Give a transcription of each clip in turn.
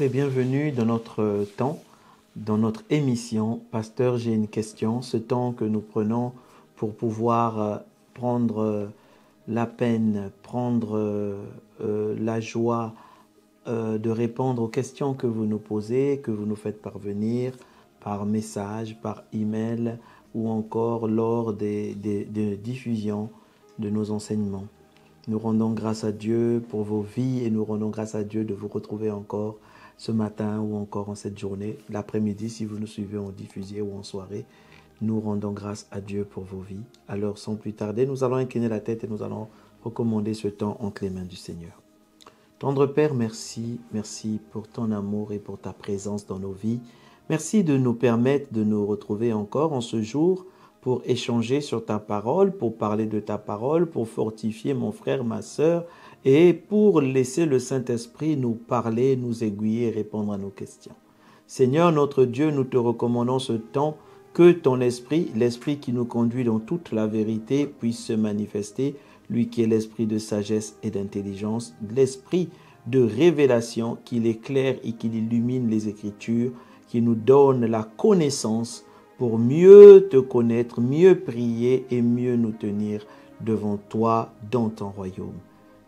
et bienvenue dans notre temps, dans notre émission « Pasteur, j'ai une question », ce temps que nous prenons pour pouvoir prendre la peine, prendre la joie de répondre aux questions que vous nous posez, que vous nous faites parvenir par message, par email ou encore lors des diffusions de nos enseignements. Nous rendons grâce à Dieu pour vos vies et nous rendons grâce à Dieu de vous retrouver encore ce matin ou encore en cette journée, l'après-midi si vous nous suivez en diffusé ou en soirée. Nous rendons grâce à Dieu pour vos vies. Alors sans plus tarder, nous allons incliner la tête et nous allons recommander ce temps entre les mains du Seigneur. Tendre Père, merci, merci pour ton amour et pour ta présence dans nos vies. Merci de nous permettre de nous retrouver encore en ce jour pour échanger sur ta parole, pour parler de ta parole, pour fortifier mon frère, ma sœur, et pour laisser le Saint-Esprit nous parler, nous aiguiller et répondre à nos questions. Seigneur notre Dieu, nous te recommandons ce temps, que ton esprit, l'esprit qui nous conduit dans toute la vérité, puisse se manifester, lui qui est l'esprit de sagesse et d'intelligence, l'esprit de révélation qui éclaire et qui illumine les Écritures, qui nous donne la connaissance pour mieux te connaître, mieux prier et mieux nous tenir devant toi dans ton royaume.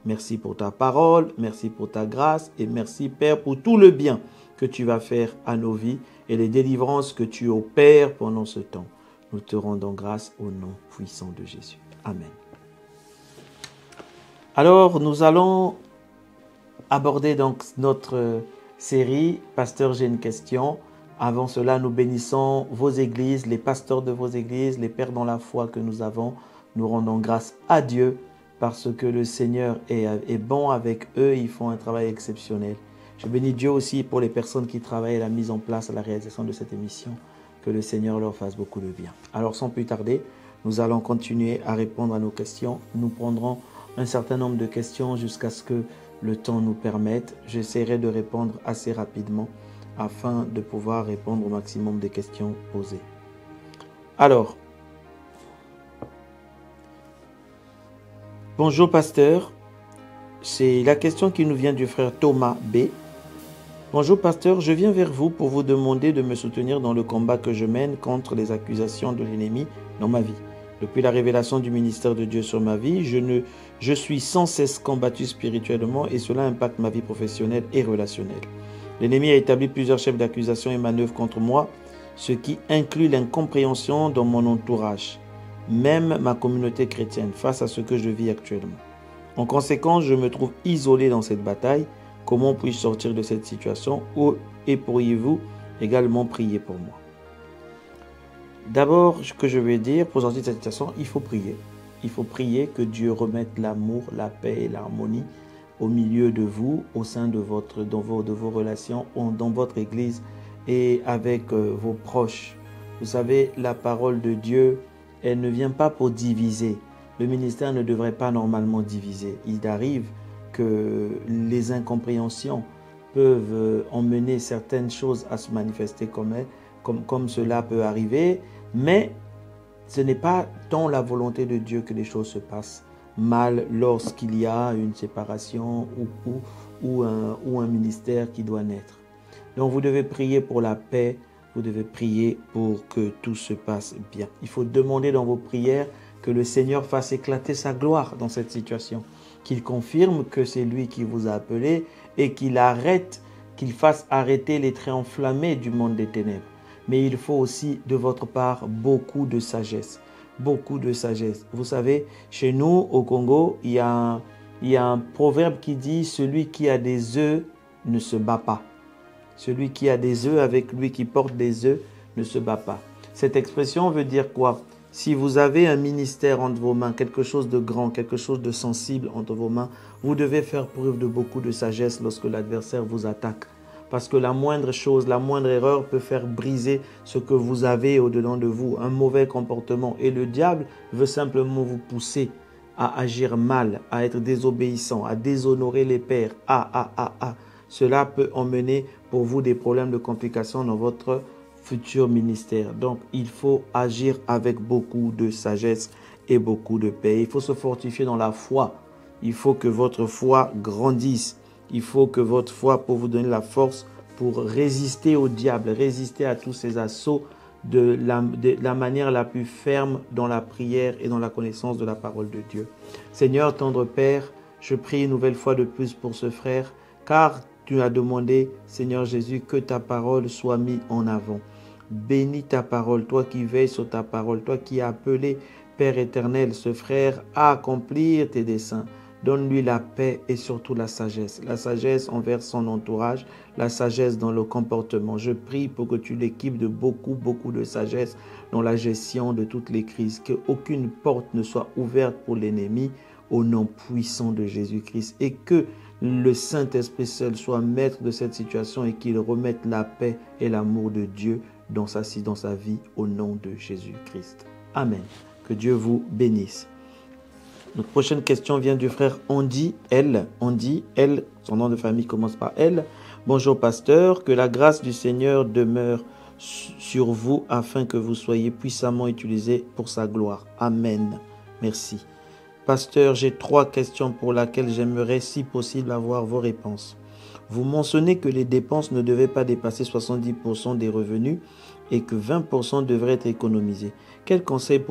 Merci pour ta parole, merci pour ta grâce et merci Père pour tout le bien que tu vas faire à nos vies et les délivrances que tu opères pendant ce temps. Nous te rendons grâce au nom puissant de Jésus. Amen. Alors, nous allons aborder donc notre série « Pasteur, j'ai une question ». Avant cela, nous bénissons vos églises, les pasteurs de vos églises, les pères dans la foi que nous avons. Nous rendons grâce à Dieu parce que le Seigneur est bon avec eux. Ils font un travail exceptionnel. Je bénis Dieu aussi pour les personnes qui travaillent à la mise en place, à la réalisation de cette émission. Que le Seigneur leur fasse beaucoup de bien. Alors, sans plus tarder, nous allons continuer à répondre à nos questions. Nous prendrons un certain nombre de questions jusqu'à ce que le temps nous permette. J'essaierai de répondre assez rapidement afin de pouvoir répondre au maximum des questions posées. Alors, bonjour pasteur, c'est la question qui nous vient du frère Thomas B. Bonjour pasteur, je viens vers vous pour vous demander de me soutenir dans le combat que je mène contre les accusations de l'ennemi dans ma vie. Depuis la révélation du ministère de Dieu sur ma vie, je suis sans cesse combattu spirituellement et cela impacte ma vie professionnelle et relationnelle. L'ennemi a établi plusieurs chefs d'accusation et manœuvres contre moi, ce qui inclut l'incompréhension dans mon entourage, même ma communauté chrétienne, face à ce que je vis actuellement. En conséquence, je me trouve isolé dans cette bataille. Comment puis-je sortir de cette situation et pourriez-vous également prier pour moi? D'abord, ce que je vais dire, pour sortir de cette situation, il faut prier. Il faut prier que Dieu remette l'amour, la paix et l'harmonie au milieu de vous, au sein de vos relations, dans votre église et avec vos proches. Vous savez, la parole de Dieu, elle ne vient pas pour diviser. Le ministère ne devrait pas normalement diviser. Il arrive que les incompréhensions peuvent emmener certaines choses à se manifester comme cela peut arriver, mais ce n'est pas dans la volonté de Dieu que les choses se passent mal lorsqu'il y a une séparation ou un ministère qui doit naître. Donc vous devez prier pour la paix, vous devez prier pour que tout se passe bien. Il faut demander dans vos prières que le Seigneur fasse éclater sa gloire dans cette situation, qu'il confirme que c'est lui qui vous a appelé et qu'il fasse arrêter les traits enflammés du monde des ténèbres. Mais il faut aussi de votre part beaucoup de sagesse. Beaucoup de sagesse. Vous savez, chez nous, au Congo, il y a un proverbe qui dit « Celui qui a des œufs ne se bat pas ». Celui qui a des œufs avec lui qui porte des œufs ne se bat pas. Cette expression veut dire quoi? Si vous avez un ministère entre vos mains, quelque chose de grand, quelque chose de sensible entre vos mains, vous devez faire preuve de beaucoup de sagesse lorsque l'adversaire vous attaque. Parce que la moindre chose, la moindre erreur peut faire briser ce que vous avez au-dedans de vous, un mauvais comportement. Et le diable veut simplement vous pousser à agir mal, à être désobéissant, à déshonorer les pères. Cela peut emmener pour vous des problèmes de complications dans votre futur ministère. Donc, il faut agir avec beaucoup de sagesse et beaucoup de paix. Il faut se fortifier dans la foi. Il faut que votre foi grandisse. Il faut que votre foi, pour vous donner la force pour résister au diable, résister à tous ces assauts de la manière la plus ferme dans la prière et dans la connaissance de la parole de Dieu. Seigneur, tendre Père, je prie une nouvelle fois de plus pour ce frère, car tu as demandé, Seigneur Jésus, que ta parole soit mise en avant. Bénis ta parole, toi qui veilles sur ta parole, toi qui as appelé, Père éternel, ce frère à accomplir tes desseins. Donne-lui la paix et surtout la sagesse envers son entourage, la sagesse dans le comportement. Je prie pour que tu l'équipes de beaucoup de sagesse dans la gestion de toutes les crises, qu'aucune porte ne soit ouverte pour l'ennemi au nom puissant de Jésus-Christ et que le Saint-Esprit seul soit maître de cette situation et qu'il remette la paix et l'amour de Dieu dans sa vie au nom de Jésus-Christ. Amen. Que Dieu vous bénisse. Notre prochaine question vient du frère Andy L. Andy L, son nom de famille commence par L. Bonjour pasteur, que la grâce du Seigneur demeure sur vous afin que vous soyez puissamment utilisés pour sa gloire. Amen. Merci. Pasteur, j'ai 3 questions pour lesquelles j'aimerais si possible avoir vos réponses. Vous mentionnez que les dépenses ne devaient pas dépasser 70% des revenus et que 20% devraient être économisés. Quel conseil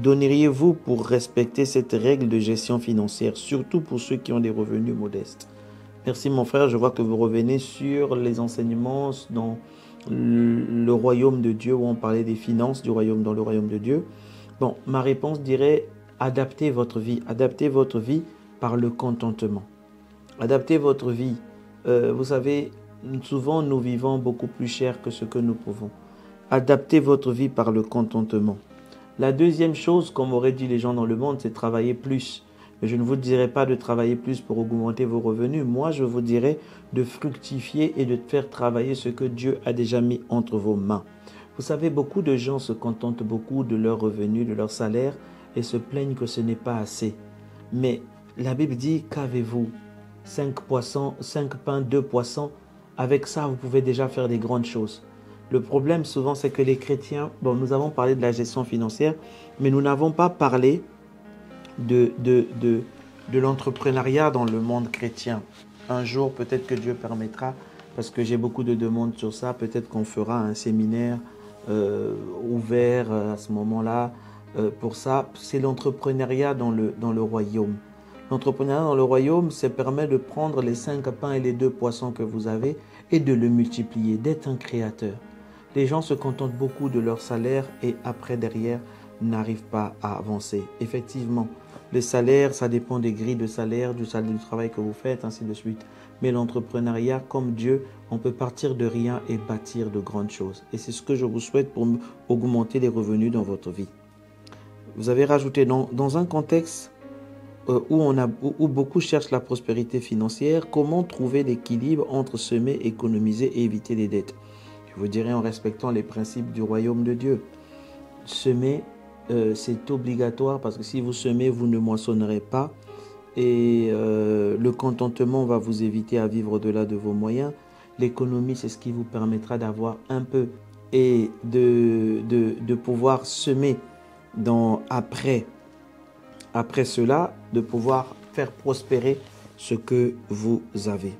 donneriez-vous pour respecter cette règle de gestion financière, surtout pour ceux qui ont des revenus modestes? Merci mon frère, je vois que vous revenez sur les enseignements dans le royaume de Dieu, où on parlait des finances du royaume dans le royaume de Dieu. Bon, ma réponse dirait, adaptez votre vie par le contentement. Adaptez votre vie. Vous savez, souvent nous vivons beaucoup plus cher que ce que nous pouvons. Adaptez votre vie par le contentement. La deuxième chose, comme auraient dit les gens dans le monde, c'est travailler plus. Mais je ne vous dirai pas de travailler plus pour augmenter vos revenus. Moi, je vous dirais de fructifier et de faire travailler ce que Dieu a déjà mis entre vos mains. Vous savez, beaucoup de gens se contentent beaucoup de leurs revenus, de leur salaire et se plaignent que ce n'est pas assez. Mais la Bible dit, qu'avez-vous? 5 pains, 2 poissons. Avec ça, vous pouvez déjà faire des grandes choses. Le problème souvent, c'est que les chrétiens, nous avons parlé de la gestion financière, mais nous n'avons pas parlé de l'entrepreneuriat dans le monde chrétien. Un jour, peut-être que Dieu permettra, parce que j'ai beaucoup de demandes sur ça, peut-être qu'on fera un séminaire ouvert à ce moment-là pour ça. C'est l'entrepreneuriat dans le royaume. L'entrepreneuriat dans le royaume, ça permet de prendre les 5 pains et les 2 poissons que vous avez et de le multiplier, d'être un créateur. Les gens se contentent beaucoup de leur salaire et après, derrière, n'arrivent pas à avancer. Effectivement, le salaire, ça dépend des grilles de salaire, du travail que vous faites, ainsi de suite. Mais l'entrepreneuriat, comme Dieu, on peut partir de rien et bâtir de grandes choses. Et c'est ce que je vous souhaite pour augmenter les revenus dans votre vie. Vous avez rajouté dans un contexte où beaucoup cherchent la prospérité financière, comment trouver l'équilibre entre semer, économiser et éviter les dettes? Je vous dirais en respectant les principes du royaume de Dieu. Semer, c'est obligatoire parce que si vous semez, vous ne moissonnerez pas. Et le contentement va vous éviter à vivre au-delà de vos moyens. L'économie, c'est ce qui vous permettra d'avoir un peu et de pouvoir semer après cela, de pouvoir faire prospérer ce que vous avez.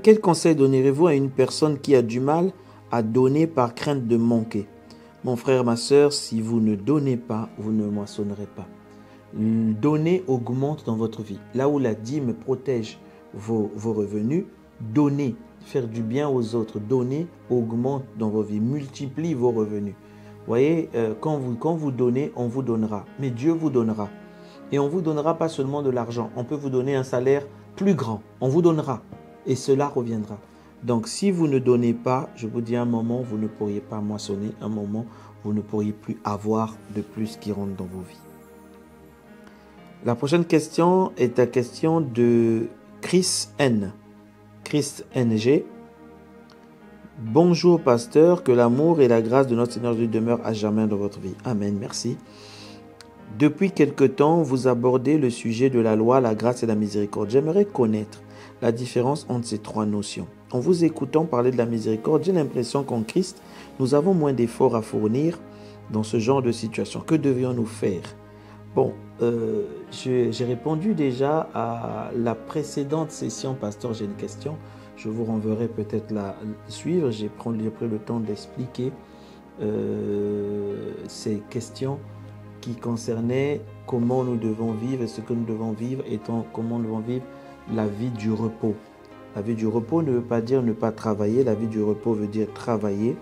Quel conseil donnerez-vous à une personne qui a du mal à donner par crainte de manquer? Mon frère, ma soeur, si vous ne donnez pas, vous ne moissonnerez pas. Donner augmente dans votre vie. Là où la dîme protège vos revenus, donner, faire du bien aux autres, donner augmente dans vos vies, multiplie vos revenus. Vous voyez, quand vous donnez, on vous donnera. Mais Dieu vous donnera. Et on ne vous donnera pas seulement de l'argent. On peut vous donner un salaire plus grand. On vous donnera. Et cela reviendra. Donc, si vous ne donnez pas, je vous dis, à un moment, vous ne pourriez pas moissonner. À un moment, vous ne pourriez plus avoir de plus qui rentre dans vos vies. La prochaine question est la question de Chris N. Chris NG. Bonjour pasteur, que l'amour et la grâce de notre Seigneur Jésus demeurent à jamais dans votre vie. Amen, merci. Depuis quelque temps, vous abordez le sujet de la loi, la grâce et la miséricorde. J'aimerais connaître la différence entre ces 3 notions. En vous écoutant parler de la miséricorde, j'ai l'impression qu'en Christ, nous avons moins d'efforts à fournir dans ce genre de situation. Que devions-nous faire Bon, j'ai répondu déjà à la précédente session, pasteur, j'ai une question. Je vous renverrai peut-être la suivre. J'ai pris le temps d'expliquer ces questions qui concernaient comment nous devons vivre et ce que nous devons vivre étant comment nous devons vivre la vie du repos. La vie du repos ne veut pas dire ne pas travailler. La vie du repos veut dire travailler.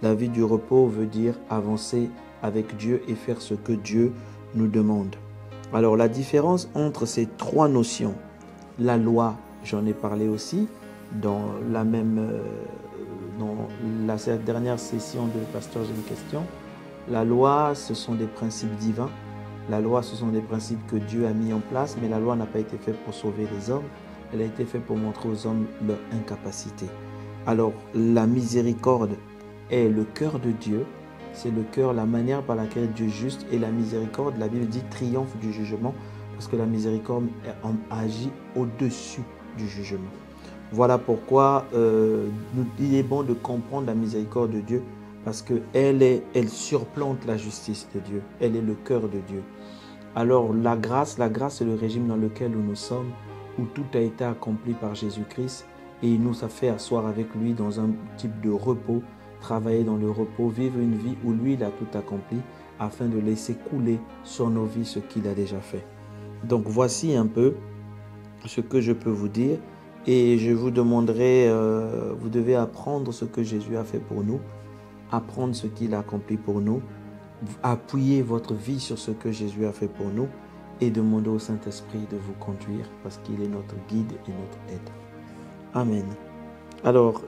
La vie du repos veut dire avancer avec Dieu et faire ce que Dieu nous demande. Alors la différence entre ces trois notions, la loi, j'en ai parlé aussi dans la dernière session de Pasteur, j'ai une question. La loi, ce sont des principes divins. La loi, ce sont des principes que Dieu a mis en place, mais la loi n'a pas été faite pour sauver les hommes. Elle a été faite pour montrer aux hommes leur incapacité. Alors, la miséricorde est le cœur de Dieu. C'est le cœur, la manière par laquelle Dieu est juste. Et la miséricorde, la Bible dit, triomphe du jugement, parce que la miséricorde agit au-dessus du jugement. Voilà pourquoi il est bon de comprendre la miséricorde de Dieu, parce qu'elle surplante la justice de Dieu. Elle est le cœur de Dieu. Alors la grâce, c'est le régime dans lequel nous sommes, où tout a été accompli par Jésus-Christ et il nous a fait asseoir avec lui dans un type de repos, travailler dans le repos, vivre une vie où lui il a tout accompli afin de laisser couler sur nos vies ce qu'il a déjà fait. Donc voici un peu ce que je peux vous dire et je vous demanderai, vous devez apprendre ce que Jésus a fait pour nous, apprendre ce qu'il a accompli pour nous, appuyer votre vie sur ce que Jésus a fait pour nous et demander au Saint-Esprit de vous conduire parce qu'il est notre guide et notre aide. Amen. Alors,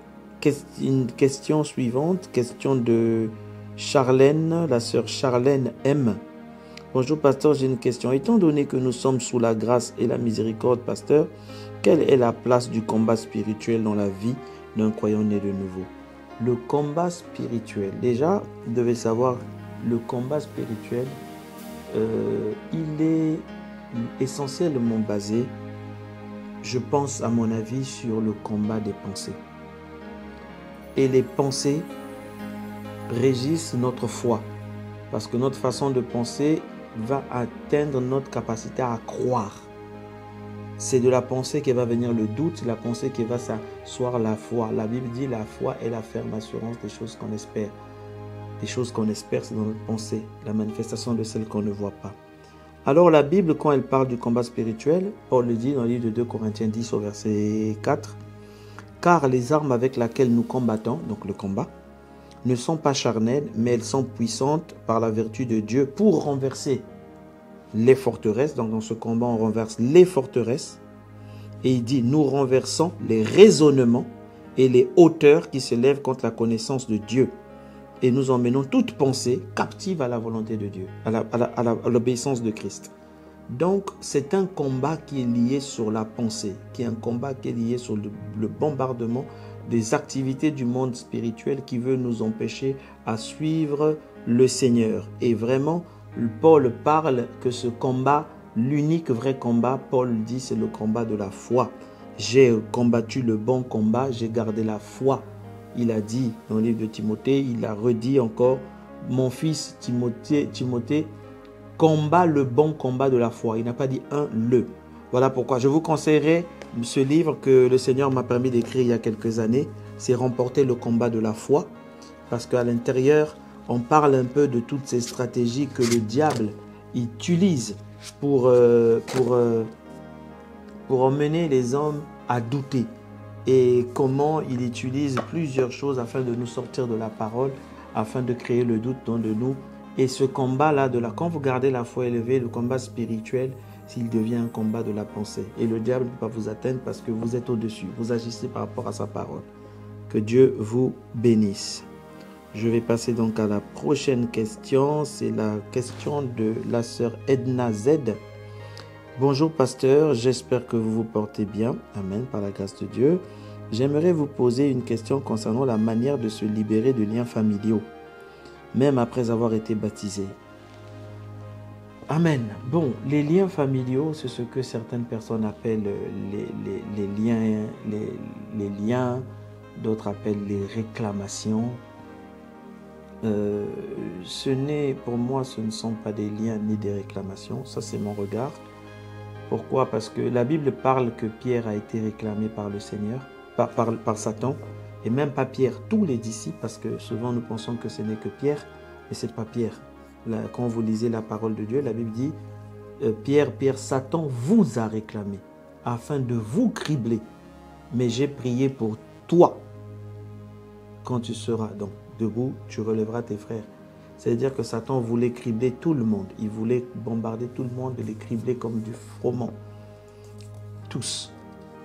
une question suivante, question de Charlène, la sœur Charlène M. Bonjour pasteur, j'ai une question. Étant donné que nous sommes sous la grâce et la miséricorde, pasteur, quelle est la place du combat spirituel dans la vie d'un croyant né de nouveau? Le combat spirituel, déjà, vous devez savoir, le combat spirituel, il est essentiellement basé, je pense à mon avis, sur le combat des pensées. Et les pensées régissent notre foi, parce que notre façon de penser va atteindre notre capacité à croire. C'est de la pensée qui va venir le doute, la pensée qui va s'asseoir la foi. La Bible dit la foi est la ferme assurance des choses qu'on espère. Des choses qu'on espère, c'est dans notre pensée, la manifestation de celles qu'on ne voit pas. Alors la Bible, quand elle parle du combat spirituel, Paul le dit dans le livre de 2 Corinthiens 10 au verset 4, « Car les armes avec lesquelles nous combattons, donc le combat, ne sont pas charnelles, mais elles sont puissantes par la vertu de Dieu pour renverser les forteresses. » Donc dans ce combat, on renverse les forteresses. Et il dit, nous renversons les raisonnements et les hauteurs qui se lèvent contre la connaissance de Dieu. Et nous emmenons toute pensée captive à la volonté de Dieu, à l'obéissance de Christ. Donc, c'est un combat qui est lié sur la pensée, qui est un combat qui est lié sur le bombardement des activités du monde spirituel qui veut nous empêcher à suivre le Seigneur. Et vraiment, Paul parle que ce combat, l'unique vrai combat, Paul dit, c'est le combat de la foi. J'ai combattu le bon combat, j'ai gardé la foi. Il a dit dans le livre de Timothée, il a redit encore, mon fils Timothée, combat le bon combat de la foi. Il n'a pas dit le. Voilà pourquoi je vous conseillerais ce livre que le Seigneur m'a permis d'écrire il y a quelques années. C'est Remporter le combat de la foi. Parce qu'à l'intérieur, on parle un peu de toutes ces stratégies que le diable utilise pour emmener les hommes à douter. Et comment il utilise plusieurs choses afin de nous sortir de la parole, afin de créer le doute dans de nous. Et ce combat-là, quand vous gardez la foi élevée, le combat spirituel, s'il devient un combat de la pensée. Et le diable ne peut pas vous atteindre parce que vous êtes au-dessus. Vous agissez par rapport à sa parole. Que Dieu vous bénisse. Je vais passer donc à la prochaine question. C'est la question de la sœur Edna Z. Bonjour pasteur, j'espère que vous vous portez bien. Amen, par la grâce de Dieu. J'aimerais vous poser une question concernant la manière de se libérer de liens familiaux, même après avoir été baptisé. Amen. Bon, les liens familiaux, c'est ce que certaines personnes appellent les liens, d'autres appellent les réclamations. Pour moi, ce ne sont pas des liens ni des réclamations. Ça, c'est mon regard. Pourquoi? Parce que la Bible parle que Pierre a été réclamé par le Seigneur, par Satan, et même pas Pierre, tous les disciples, parce que souvent nous pensons que ce n'est que Pierre, mais ce n'est pas Pierre. Là, quand vous lisez la parole de Dieu, la Bible dit Pierre, Satan vous a réclamé afin de vous cribler. Mais j'ai prié pour toi. Quand tu seras donc debout, tu relèveras tes frères. C'est-à-dire que Satan voulait cribler tout le monde. Il voulait bombarder tout le monde et les cribler comme du froment. Tous.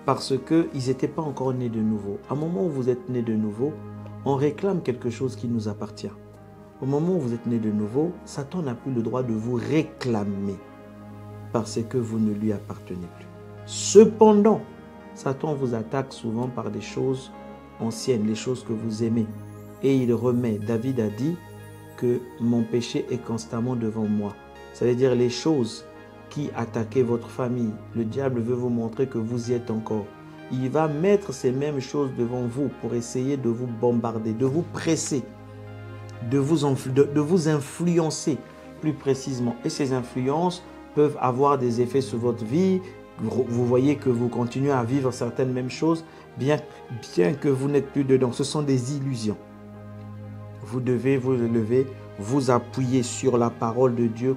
Parce qu'ils n'étaient pas encore nés de nouveau. À un moment où vous êtes nés de nouveau, on réclame quelque chose qui nous appartient. Au moment où vous êtes nés de nouveau, Satan n'a plus le droit de vous réclamer parce que vous ne lui appartenez plus. Cependant, Satan vous attaque souvent par des choses anciennes, les choses que vous aimez. Et il remet, David a dit que mon péché est constamment devant moi. Ça veut dire les choses qui attaquaient votre famille. Le diable veut vous montrer que vous y êtes encore. Il va mettre ces mêmes choses devant vous pour essayer de vous bombarder, de vous presser, de vous influencer plus précisément. Et ces influences peuvent avoir des effets sur votre vie. Vous voyez que vous continuez à vivre certaines mêmes choses, bien que vous n'êtes plus dedans. Ce sont des illusions. Vous devez vous lever, vous appuyer sur la parole de Dieu.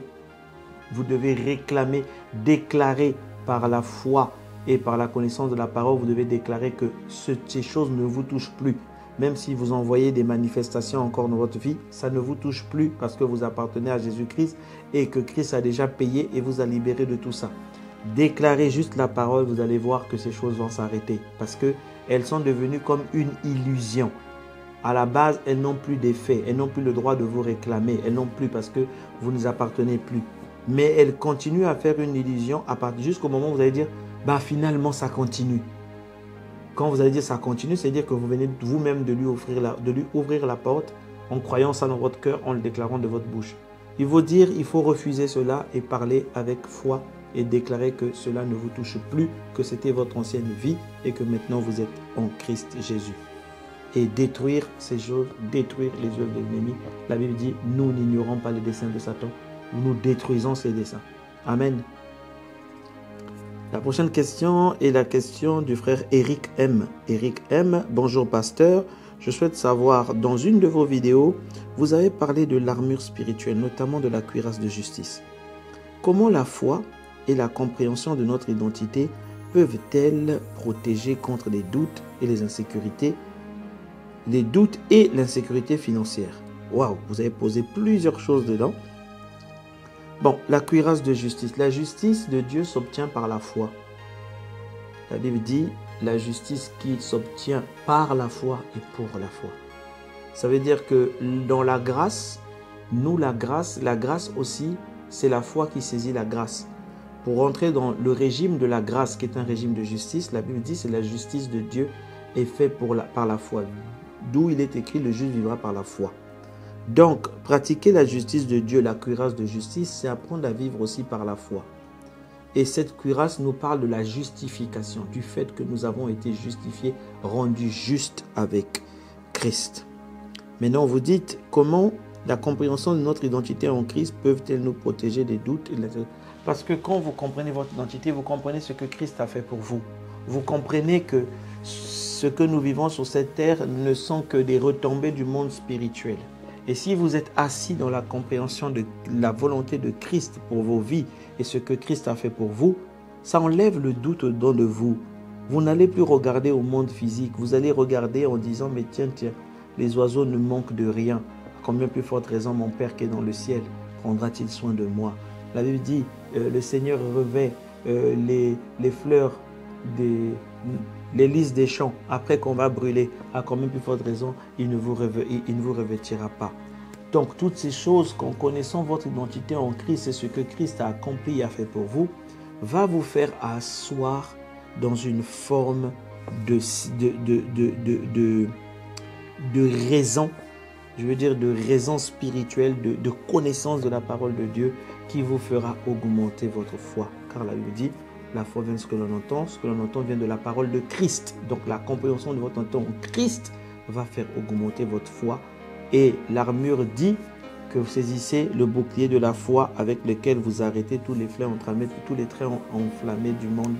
Vous devez réclamer, déclarer par la foi et par la connaissance de la parole, vous devez déclarer que ces choses ne vous touchent plus. Même si vous envoyez des manifestations encore dans votre vie, ça ne vous touche plus parce que vous appartenez à Jésus-Christ et que Christ a déjà payé et vous a libéré de tout ça. Déclarez juste la parole, vous allez voir que ces choses vont s'arrêter parce qu'elles sont devenues comme une illusion. À la base, elles n'ont plus d'effet, elles n'ont plus le droit de vous réclamer, elles n'ont plus parce que vous ne les appartenez plus. Mais elles continuent à faire une illusion jusqu'au moment où vous allez dire, bah finalement ça continue. Quand vous allez dire ça continue, c'est-à-dire que vous venez vous-même de lui ouvrir la porte en croyant ça dans votre cœur, en le déclarant de votre bouche. Il faut dire, il faut refuser cela et parler avec foi et déclarer que cela ne vous touche plus, que c'était votre ancienne vie et que maintenant vous êtes en Christ Jésus. Et détruire ces choses, détruire les œuvres de l'ennemi. La Bible dit, nous n'ignorons pas les desseins de Satan, nous détruisons ses desseins. Amen. La prochaine question est la question du frère Eric M. Eric M, bonjour pasteur. Je souhaite savoir, dans une de vos vidéos, vous avez parlé de l'armure spirituelle, notamment de la cuirasse de justice. Comment la foi et la compréhension de notre identité peuvent-elles protéger contre les doutes et les insécurités, les doutes et l'insécurité financière? Waouh, vous avez posé plusieurs choses dedans. Bon, la cuirasse de justice. La justice de Dieu s'obtient par la foi. La Bible dit la justice qui s'obtient par la foi et pour la foi. Ça veut dire que dans la grâce, la grâce aussi, c'est la foi qui saisit la grâce. Pour entrer dans le régime de la grâce, qui est un régime de justice, la Bible dit c'est la justice de Dieu est faite par la foi. D'où il est écrit, le juste vivra par la foi. Donc, pratiquer la justice de Dieu, la cuirasse de justice, c'est apprendre à vivre aussi par la foi. Et cette cuirasse nous parle de la justification, du fait que nous avons été justifiés, rendus justes avec Christ. Maintenant, vous dites, comment la compréhension de notre identité en Christ peuvent-elles nous protéger des doutes? Parce que quand vous comprenez votre identité, vous comprenez ce que Christ a fait pour vous. Vous comprenez que ce que nous vivons sur cette terre ne sont que des retombées du monde spirituel. Et si vous êtes assis dans la compréhension de la volonté de Christ pour vos vies et ce que Christ a fait pour vous, ça enlève le doute au-dedans de vous. Vous n'allez plus regarder au monde physique. Vous allez regarder en disant, mais tiens, les oiseaux ne manquent de rien. À combien plus forte raison mon Père qui est dans le ciel prendra-t-il soin de moi? La Bible dit, le Seigneur revêt les fleurs les lys des champs, après qu'on va brûler, à combien plus forte raison, il ne vous revêtira pas. Donc, toutes ces choses, qu'en connaissant votre identité en Christ et ce que Christ a accompli et a fait pour vous, va vous faire asseoir dans une forme de raison, je veux dire de raison spirituelle, de connaissance de la parole de Dieu qui vous fera augmenter votre foi. Car la Bible dit, la foi vient de ce que l'on entend vient de la parole de Christ. Donc la compréhension de votre entendement en Christ va faire augmenter votre foi Et l'armure dit que vous saisissez le bouclier de la foi avec lequel vous arrêtez tous les flets enflammés, tous les traits enflammés du monde,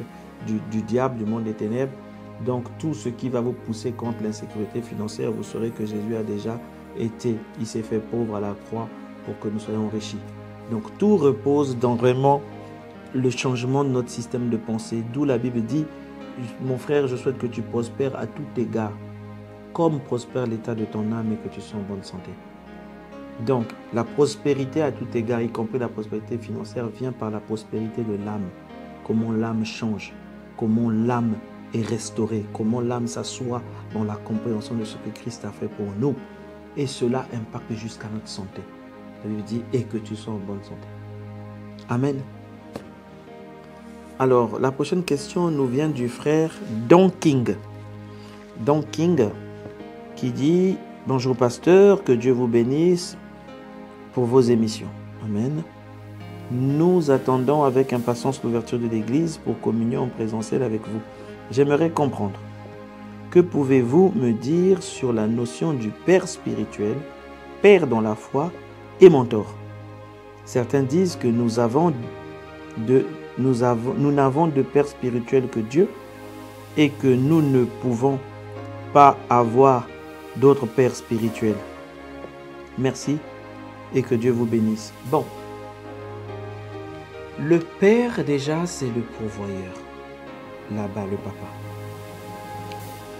du diable, du monde des ténèbres. Donc tout ce qui va vous pousser contre l'insécurité financière, vous saurez que Jésus a déjà été, il s'est fait pauvre à la croix pour que nous soyons enrichis. Donc tout repose dans vraiment le changement de notre système de pensée. D'où la Bible dit, mon frère, je souhaite que tu prospères à tout égard, comme prospère l'état de ton âme et que tu sois en bonne santé. Donc la prospérité à tout égard, y compris la prospérité financière, vient par la prospérité de l'âme. Comment l'âme change, comment l'âme est restaurée, comment l'âme s'assoit dans la compréhension de ce que Christ a fait pour nous. Et cela impacte jusqu'à notre santé. La Bible dit, et que tu sois en bonne santé. Amen. Alors, la prochaine question nous vient du frère Don King. Don King qui dit, bonjour pasteur, que Dieu vous bénisse pour vos émissions. Amen. Nous attendons avec impatience l'ouverture de l'église pour communion en présentiel avec vous. J'aimerais comprendre. Que pouvez-vous me dire sur la notion du père spirituel, père dans la foi et mentor? Certains disent que nous n'avons de père spirituel que Dieu et que nous ne pouvons pas avoir d'autres pères spirituels. Merci et que Dieu vous bénisse. Bon, le père déjà c'est le pourvoyeur, là-bas le papa.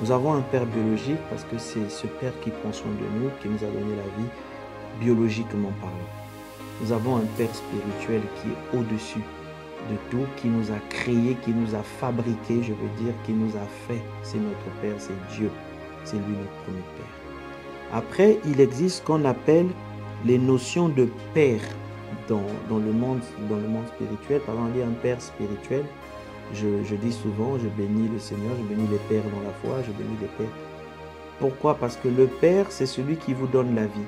Nous avons un père biologique parce que c'est ce père qui prend soin de nous, qui nous a donné la vie, biologiquement parlant. Nous avons un père spirituel qui est au-dessus de tout, qui nous a créés, qui nous a fabriqués, je veux dire, qui nous a fait. C'est notre père, c'est Dieu. C'est lui notre premier père. Après, il existe ce qu'on appelle les notions de père dans le monde spirituel. Par exemple, il y a un père spirituel. Je dis souvent, je bénis le Seigneur, je bénis les pères dans la foi, je bénis les pères. Pourquoi? Parce que le père, c'est celui qui vous donne la vie.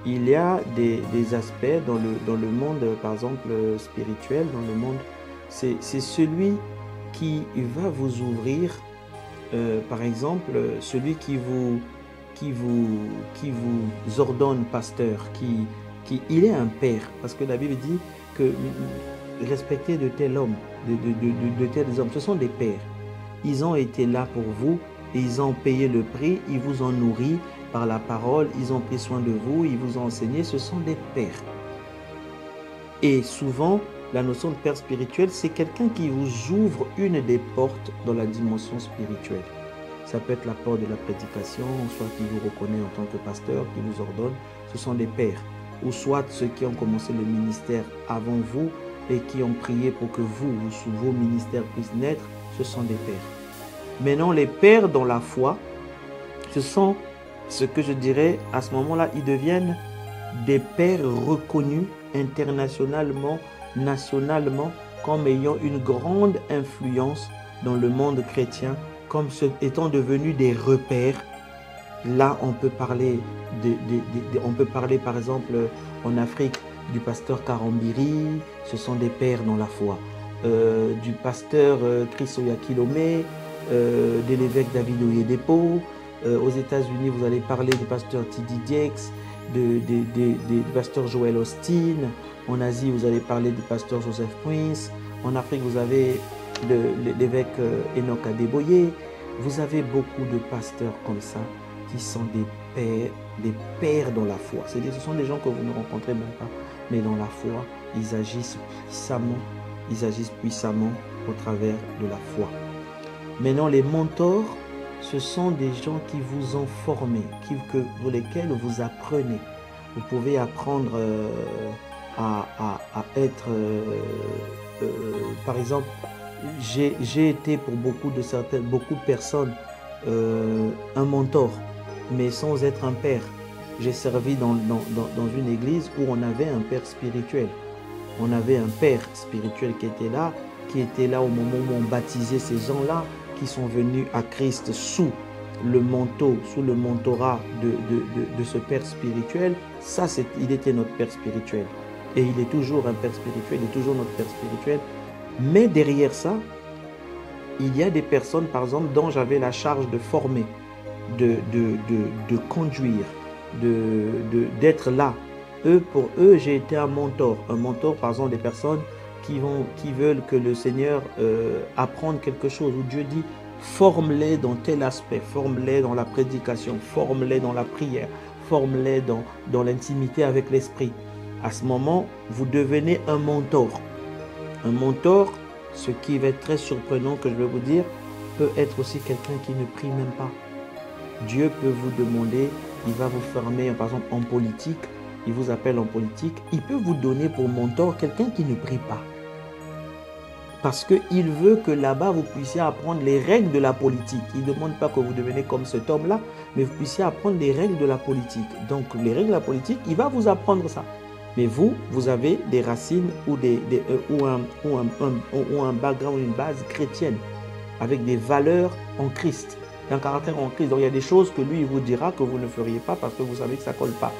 Il y a des aspects dans le monde, par exemple, spirituel, dans le monde, c'est celui qui va vous ouvrir, par exemple, celui qui vous ordonne pasteur, il est un père, parce que la Bible dit que respectez de tels hommes, de tels hommes, ce sont des pères. Ils ont été là pour vous, et ils ont payé le prix, ils vous ont nourri par la parole, ils ont pris soin de vous, ils vous ont enseigné, ce sont des pères. Et souvent, la notion de père spirituel, c'est quelqu'un qui vous ouvre une des portes dans la dimension spirituelle. Ça peut être la porte de la prédication, soit qui vous reconnaît en tant que pasteur, qui vous ordonne, ce sont des pères. Ou soit ceux qui ont commencé le ministère avant vous et qui ont prié pour que vos ministères puissent naître, ce sont des pères. Maintenant, les pères dans la foi, ce sont ce que je dirais à ce moment-là, ils deviennent des pères reconnus internationalement, nationalement, comme ayant une grande influence dans le monde chrétien, comme étant devenus des repères. Là, on peut parler par exemple en Afrique du pasteur Karambiri, ce sont des pères dans la foi. Du pasteur Chris Oyakilome, de l'évêque David Oyedepo. Aux États-Unis, vous allez parler du pasteur T.D. Jakes, du pasteur Joel Austin. En Asie, vous allez parler du pasteur Joseph Prince. En Afrique, vous avez l'évêque Enoch Adeboye. Vous avez beaucoup de pasteurs comme ça qui sont des pères dans la foi. C'est-à-dire, ce sont des gens que vous ne rencontrez même pas, mais dans la foi, ils agissent puissamment au travers de la foi. Maintenant, les mentors, ce sont des gens qui vous ont formé, pour lesquels vous apprenez. Vous pouvez apprendre à être, par exemple, j'ai été pour beaucoup de personnes un mentor, mais sans être un père. J'ai servi dans une église où on avait un père spirituel. On avait un père spirituel qui était là au moment où on baptisait ces gens-là, qui sont venus à Christ sous le mentorat de ce Père spirituel. Ça, il était notre Père spirituel. Et il est toujours un Père spirituel, il est toujours notre Père spirituel. Mais derrière ça, il y a des personnes, par exemple, dont j'avais la charge de former, de conduire, d'être là. Pour eux, j'ai été un mentor. Un mentor, par exemple, des personnes qui veulent que le Seigneur apprenne quelque chose, où Dieu dit, forme-les dans tel aspect, forme-les dans la prédication, forme-les dans la prière, forme-les dans l'intimité avec l'Esprit. À ce moment, vous devenez un mentor. Un mentor, ce qui va être très surprenant que je vais vous dire, peut être aussi quelqu'un qui ne prie même pas. Dieu peut vous demander, il va vous former, par exemple, en politique, il vous appelle en politique, il peut vous donner pour mentor quelqu'un qui ne prie pas. Parce qu'il veut que là-bas, vous puissiez apprendre les règles de la politique. Il ne demande pas que vous deveniez comme cet homme-là, mais vous puissiez apprendre les règles de la politique. Donc, les règles de la politique, il va vous apprendre ça. Mais vous avez des racines ou un background, une base chrétienne, avec des valeurs en Christ, un caractère en Christ. Donc, il y a des choses que lui, il vous dira que vous ne feriez pas parce que vous savez que ça ne colle pas.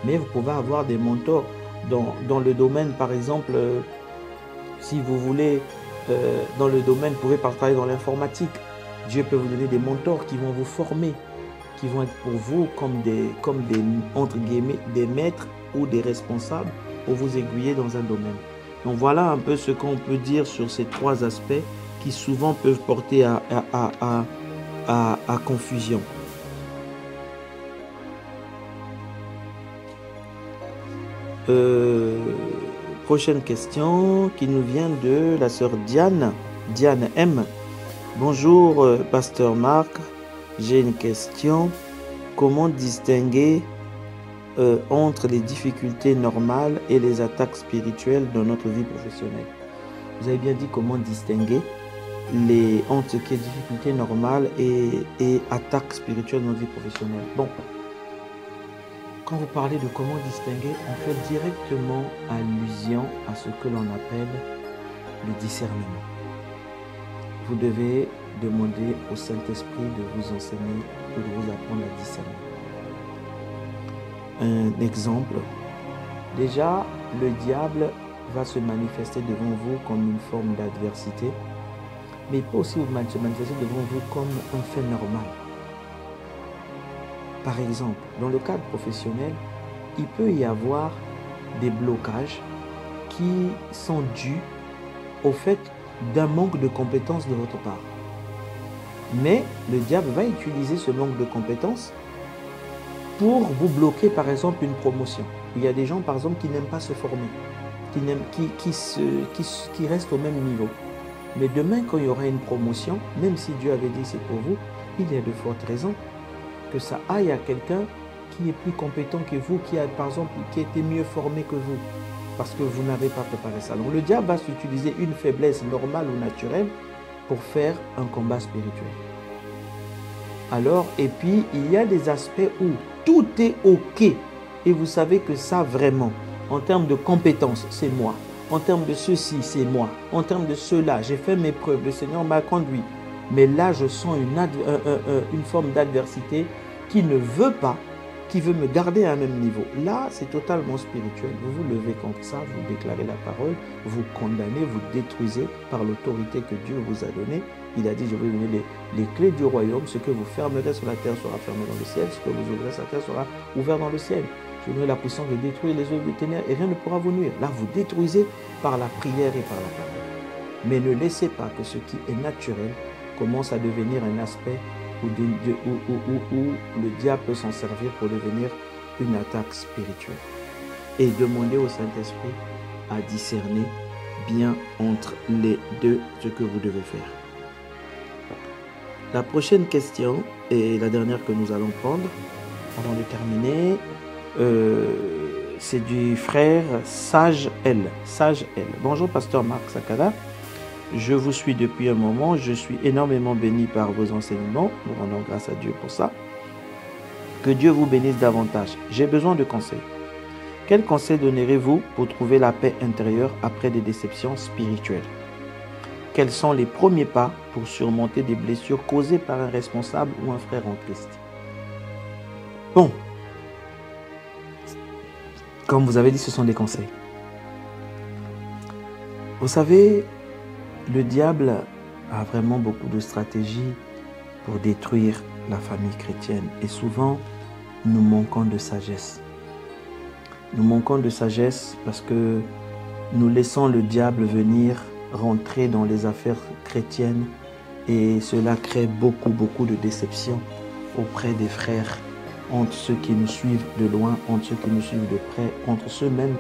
Mais vous pouvez avoir des mentors dans le domaine, par exemple, si vous voulez, dans le domaine, vous pouvez travailler dans l'informatique. Dieu peut vous donner des mentors qui vont vous former, qui vont être pour vous comme des entre guillemets, des maîtres ou des responsables pour vous aiguiller dans un domaine. Donc voilà un peu ce qu'on peut dire sur ces trois aspects qui souvent peuvent porter à confusion. Prochaine question qui nous vient de la sœur Diane M. Bonjour pasteur Marc, j'ai une question. Comment distinguer entre les difficultés normales et les attaques spirituelles dans notre vie professionnelle? Vous avez bien dit comment distinguer entre ce qui est difficultés normales et attaques spirituelles dans notre vie professionnelle. Bon. Quand vous parlez de comment distinguer, on fait directement allusion à ce que l'on appelle le discernement. Vous devez demander au Saint-Esprit de vous enseigner ou de vous apprendre à discerner. Un exemple, déjà, le diable va se manifester devant vous comme une forme d'adversité, mais il peut aussi se manifester devant vous comme un fait normal. Par exemple, dans le cadre professionnel, il peut y avoir des blocages qui sont dus au fait d'un manque de compétences de votre part. Mais le diable va utiliser ce manque de compétences pour vous bloquer, par exemple, une promotion. Il y a des gens, par exemple, qui n'aiment pas se former, qui restent au même niveau. Mais demain, quand il y aura une promotion, même si Dieu avait dit c'est pour vous, il y a de fortes raisons que ça aille à quelqu'un qui est plus compétent que vous, qui a par exemple qui a été mieux formé que vous, parce que vous n'avez pas préparé ça. Donc le diable va utiliser une faiblesse normale ou naturelle pour faire un combat spirituel. Alors, et puis il y a des aspects où tout est ok, et vous savez que ça vraiment, en termes de compétences, c'est moi. En termes de ceci, c'est moi. En termes de cela, j'ai fait mes preuves, le Seigneur m'a conduit. Mais là, je sens une forme d'adversité qui ne veut pas, qui veut me garder à un même niveau. Là, c'est totalement spirituel. Vous vous levez contre ça, vous déclarez la parole, vous condamnez, vous détruisez par l'autorité que Dieu vous a donnée. Il a dit, je vais donner les clés du royaume. Ce que vous fermerez sur la terre sera fermé dans le ciel. Ce que vous ouvrirez sur la terre sera ouvert dans le ciel. Je vous donne la puissance de détruire les œuvres des ténèbres et rien ne pourra vous nuire. Là, vous détruisez par la prière et par la parole. Mais ne laissez pas que ce qui est naturel commence à devenir un aspect où le diable peut s'en servir pour devenir une attaque spirituelle. Et demandez au Saint-Esprit à discerner bien entre les deux ce que vous devez faire. La prochaine question, et la dernière que nous allons prendre avant de terminer, c'est du frère Sage L. Sage L. Bonjour, pasteur Marc Sakada. Je vous suis depuis un moment. Je suis énormément béni par vos enseignements. Nous rendons grâce à Dieu pour ça. Que Dieu vous bénisse davantage. J'ai besoin de conseils. Quels conseils donnerez-vous pour trouver la paix intérieure après des déceptions spirituelles? Quels sont les premiers pas pour surmonter des blessures causées par un responsable ou un frère en Christ? Bon. Comme vous avez dit, ce sont des conseils. Vous savez, le diable a vraiment beaucoup de stratégies pour détruire la famille chrétienne. Et souvent, nous manquons de sagesse. Nous manquons de sagesse parce que nous laissons le diable venir rentrer dans les affaires chrétiennes et cela crée beaucoup de déception auprès des frères, entre ceux qui nous suivent de loin, entre ceux qui nous suivent de près, entre ceux même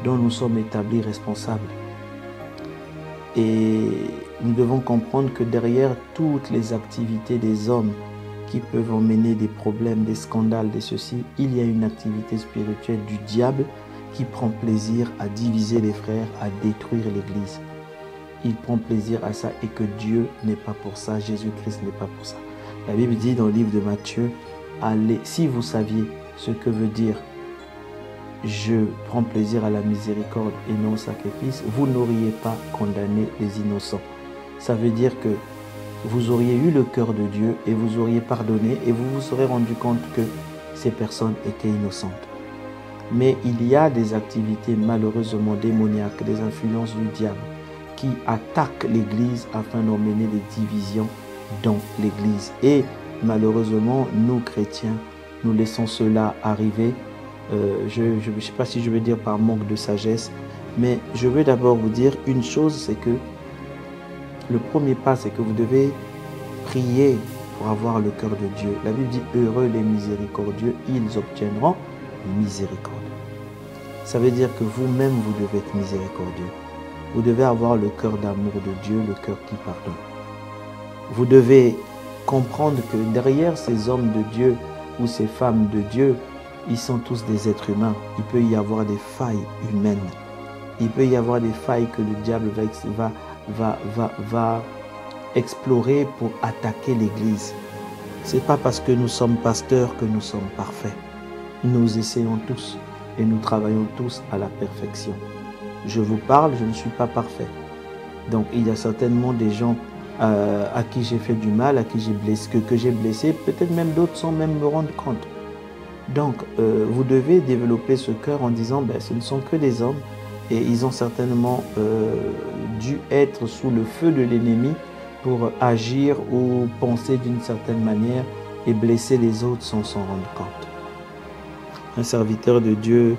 dont nous sommes établis responsables. Et nous devons comprendre que derrière toutes les activités des hommes qui peuvent emmener des problèmes, des scandales, des ceci, il y a une activité spirituelle du diable qui prend plaisir à diviser les frères, à détruire l'Église. Il prend plaisir à ça et que Dieu n'est pas pour ça, Jésus-Christ n'est pas pour ça. La Bible dit dans le livre de Matthieu, allez, si vous saviez ce que veut dire je prends plaisir à la miséricorde et non au sacrifice, vous n'auriez pas condamné les innocents. Ça veut dire que vous auriez eu le cœur de Dieu et vous auriez pardonné et vous vous serez rendu compte que ces personnes étaient innocentes. Mais il y a des activités malheureusement démoniaques, des influences du diable qui attaquent l'Église afin d'emmener des divisions dans l'Église. Et malheureusement, nous chrétiens, nous laissons cela arriver. Je ne sais pas si je veux dire par manque de sagesse, mais je veux d'abord vous dire une chose, c'est que le premier pas, c'est que vous devez prier pour avoir le cœur de Dieu. La Bible dit « Heureux les miséricordieux, ils obtiendront miséricorde ». Ça veut dire que vous-même, vous devez être miséricordieux. Vous devez avoir le cœur d'amour de Dieu, le cœur qui pardonne. Vous devez comprendre que derrière ces hommes de Dieu ou ces femmes de Dieu, ils sont tous des êtres humains. Il peut y avoir des failles humaines. Il peut y avoir des failles que le diable va explorer pour attaquer l'Église. Ce n'est pas parce que nous sommes pasteurs que nous sommes parfaits. Nous essayons tous et nous travaillons tous à la perfection. Je vous parle, je ne suis pas parfait. Donc il y a certainement des gens à qui j'ai fait du mal, à qui j'ai blessé, que j'ai blessé. Peut-être même d'autres sans même me rendre compte. Donc, vous devez développer ce cœur en disant, ce ne sont que des hommes et ils ont certainement dû être sous le feu de l'ennemi pour agir ou penser d'une certaine manière et blesser les autres sans s'en rendre compte. Un serviteur de Dieu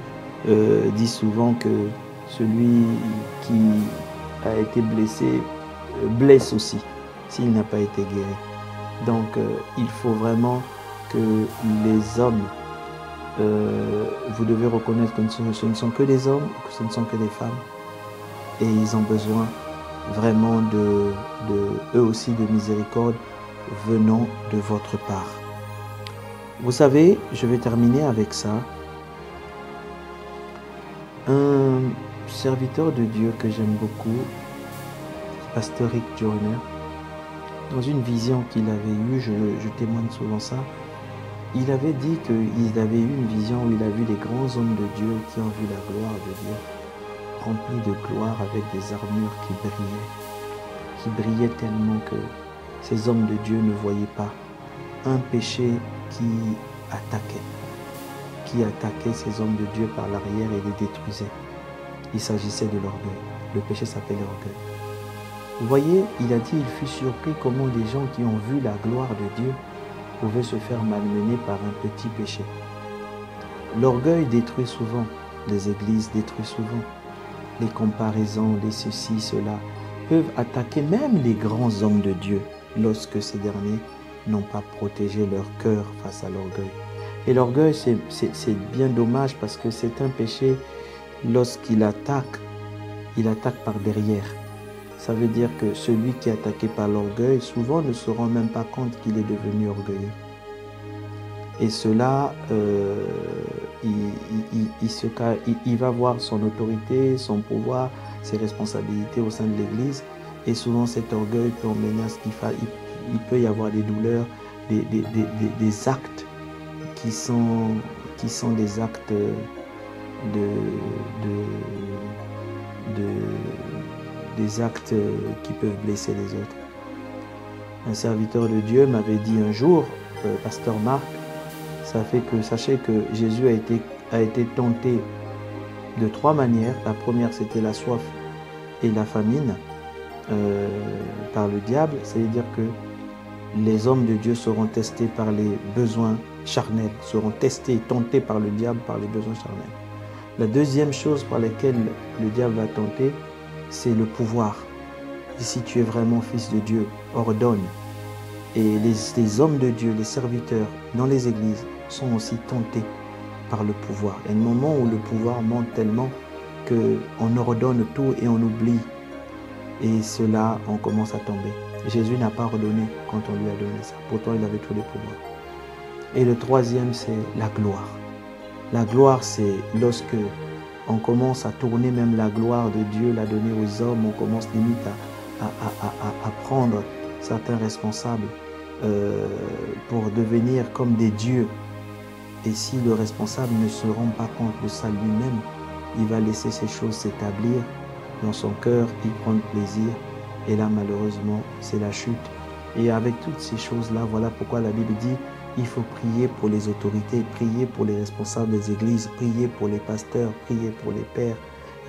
dit souvent que celui qui a été blessé blesse aussi s'il n'a pas été guéri. Donc, il faut vraiment que les hommes vous devez reconnaître que ce ne sont que des hommes, que ce ne sont que des femmes. Et ils ont besoin vraiment eux aussi de miséricorde venant de votre part. Vous savez, je vais terminer avec ça. Un serviteur de Dieu que j'aime beaucoup, Pasteur Rick Joyner, dans une vision qu'il avait eue, je témoigne souvent ça, il avait dit qu'il avait eu une vision où il a vu les grands hommes de Dieu qui ont vu la gloire de Dieu, remplis de gloire avec des armures qui brillaient tellement que ces hommes de Dieu ne voyaient pas un péché qui attaquait ces hommes de Dieu par l'arrière et les détruisait. Il s'agissait de l'orgueil. Le péché s'appelait l'orgueil. Vous voyez, il a dit, il fut surpris comment des gens qui ont vu la gloire de Dieu pouvaient se faire malmener par un petit péché. L'orgueil détruit souvent, les églises détruisent souvent. Les comparaisons, les ceci, cela, peuvent attaquer même les grands hommes de Dieu lorsque ces derniers n'ont pas protégé leur cœur face à l'orgueil. Et l'orgueil, c'est bien dommage parce que c'est un péché, lorsqu'il attaque, il attaque par derrière. Ça veut dire que celui qui est attaqué par l'orgueil, souvent ne se rend même pas compte qu'il est devenu orgueilleux. Et cela, il va voir son autorité, son pouvoir, ses responsabilités au sein de l'Église. Et souvent, cet orgueil peut emmener à ce qu'il peut y avoir des douleurs, des actes qui sont des actes des actes qui peuvent blesser les autres. Un serviteur de Dieu m'avait dit un jour, Pasteur Marc, sachez que Jésus a été tenté de 3 manières. La première, c'était la soif et la famine par le diable. C'est-à-dire que les hommes de Dieu seront testés par les besoins charnels, seront testés et tentés par le diable, par les besoins charnels. La deuxième chose par laquelle le diable va tenter, c'est le pouvoir. Et si tu es vraiment fils de Dieu, ordonne. Et les hommes de Dieu, les serviteurs dans les églises sont aussi tentés par le pouvoir. Il y a un moment où le pouvoir monte tellement qu'on ordonne tout et on oublie. Et cela, on commence à tomber. Jésus n'a pas ordonné quand on lui a donné ça. Pourtant, il avait tous les pouvoirs. Et le troisième, c'est la gloire. La gloire, c'est lorsque on commence à tourner même la gloire de Dieu, la donner aux hommes, on commence limite à prendre certains responsables pour devenir comme des dieux. Et si le responsable ne se rend pas compte de ça lui-même, il va laisser ces choses s'établir dans son cœur, il prend plaisir. Et là, malheureusement, c'est la chute. Et avec toutes ces choses-là, voilà pourquoi la Bible dit il faut prier pour les autorités, prier pour les responsables des églises, prier pour les pasteurs, prier pour les pères.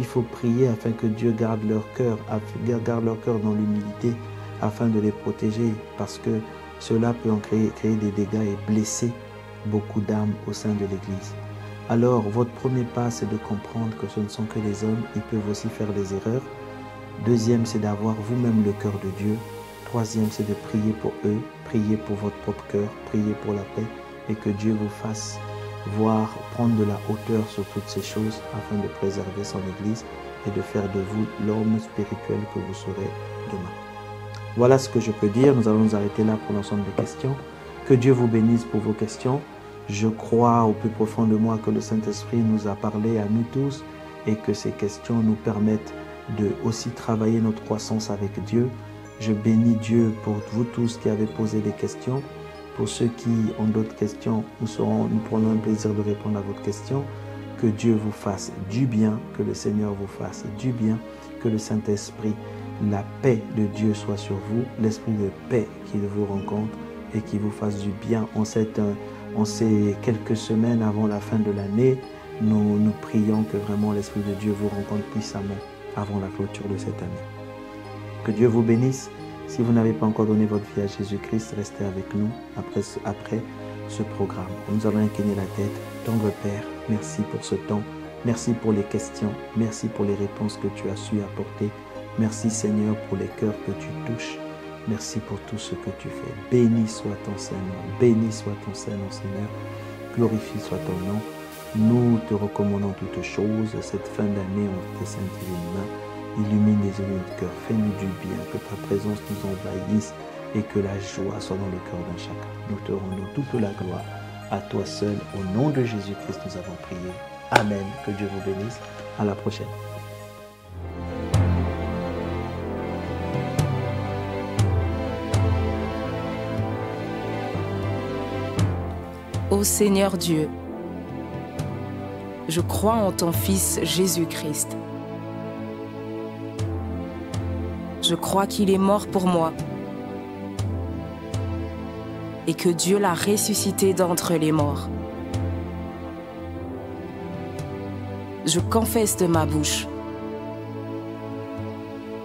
Il faut prier afin que Dieu garde leur cœur dans l'humilité, afin de les protéger, parce que cela peut en créer des dégâts et blesser beaucoup d'âmes au sein de l'Église. Alors, votre premier pas, c'est de comprendre que ce ne sont que les hommes, ils peuvent aussi faire des erreurs. Deuxième, c'est d'avoir vous-même le cœur de Dieu. Troisième, c'est de prier pour eux, prier pour votre propre cœur, prier pour la paix et que Dieu vous fasse prendre de la hauteur sur toutes ces choses afin de préserver son Église et de faire de vous l'homme spirituel que vous serez demain. Voilà ce que je peux dire. Nous allons nous arrêter là pour l'ensemble des questions. Que Dieu vous bénisse pour vos questions. Je crois au plus profond de moi que le Saint-Esprit nous a parlé à nous tous et que ces questions nous permettent de aussi travailler notre croissance avec Dieu. Je bénis Dieu pour vous tous qui avez posé des questions. Pour ceux qui ont d'autres questions, nous prenons un plaisir de répondre à votre question. Que Dieu vous fasse du bien, que le Seigneur vous fasse du bien, que le Saint-Esprit, la paix de Dieu soit sur vous, l'esprit de paix qu'il vous rencontre et qu'il vous fasse du bien. En ces quelques semaines avant la fin de l'année, nous prions que vraiment l'esprit de Dieu vous rencontre puissamment avant la clôture de cette année. Que Dieu vous bénisse. Si vous n'avez pas encore donné votre vie à Jésus-Christ, restez avec nous après ce programme. Nous allons incliner la tête. Tendre Père, merci pour ce temps. Merci pour les questions. Merci pour les réponses que tu as su apporter. Merci Seigneur pour les cœurs que tu touches. Merci pour tout ce que tu fais. Béni soit ton Saint-Nom. Béni soit ton Saint-Nom, Seigneur. Glorifié soit ton nom. Nous te recommandons toutes choses. Cette fin d'année, en tes saintes divines mains. Illumine les yeux de notre cœur, fais-nous du bien, que ta présence nous envahisse et que la joie soit dans le cœur d'un chacun. Nous te rendons toute la gloire à toi seul. Au nom de Jésus-Christ, nous avons prié. Amen. Que Dieu vous bénisse. À la prochaine. Ô Seigneur Dieu, je crois en ton Fils Jésus-Christ. Je crois qu'il est mort pour moi et que Dieu l'a ressuscité d'entre les morts. Je confesse de ma bouche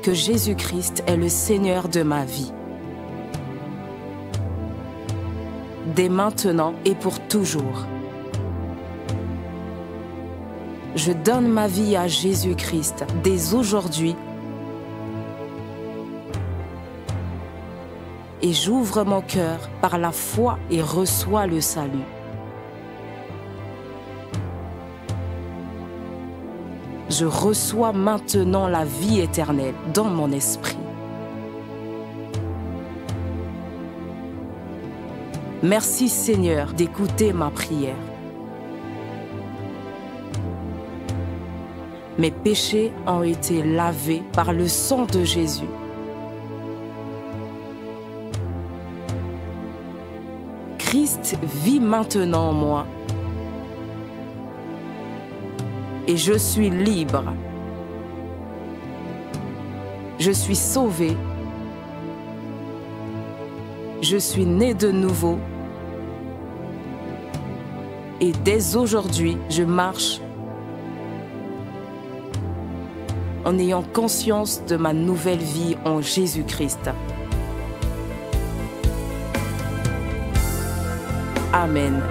que Jésus-Christ est le Seigneur de ma vie, dès maintenant et pour toujours. Je donne ma vie à Jésus-Christ dès aujourd'hui et j'ouvre mon cœur par la foi et reçois le salut. Je reçois maintenant la vie éternelle dans mon esprit. Merci Seigneur d'écouter ma prière. Mes péchés ont été lavés par le sang de Jésus. Christ vit maintenant en moi et je suis libre. Je suis sauvé. Je suis né de nouveau et dès aujourd'hui, je marche en ayant conscience de ma nouvelle vie en Jésus-Christ. Amen.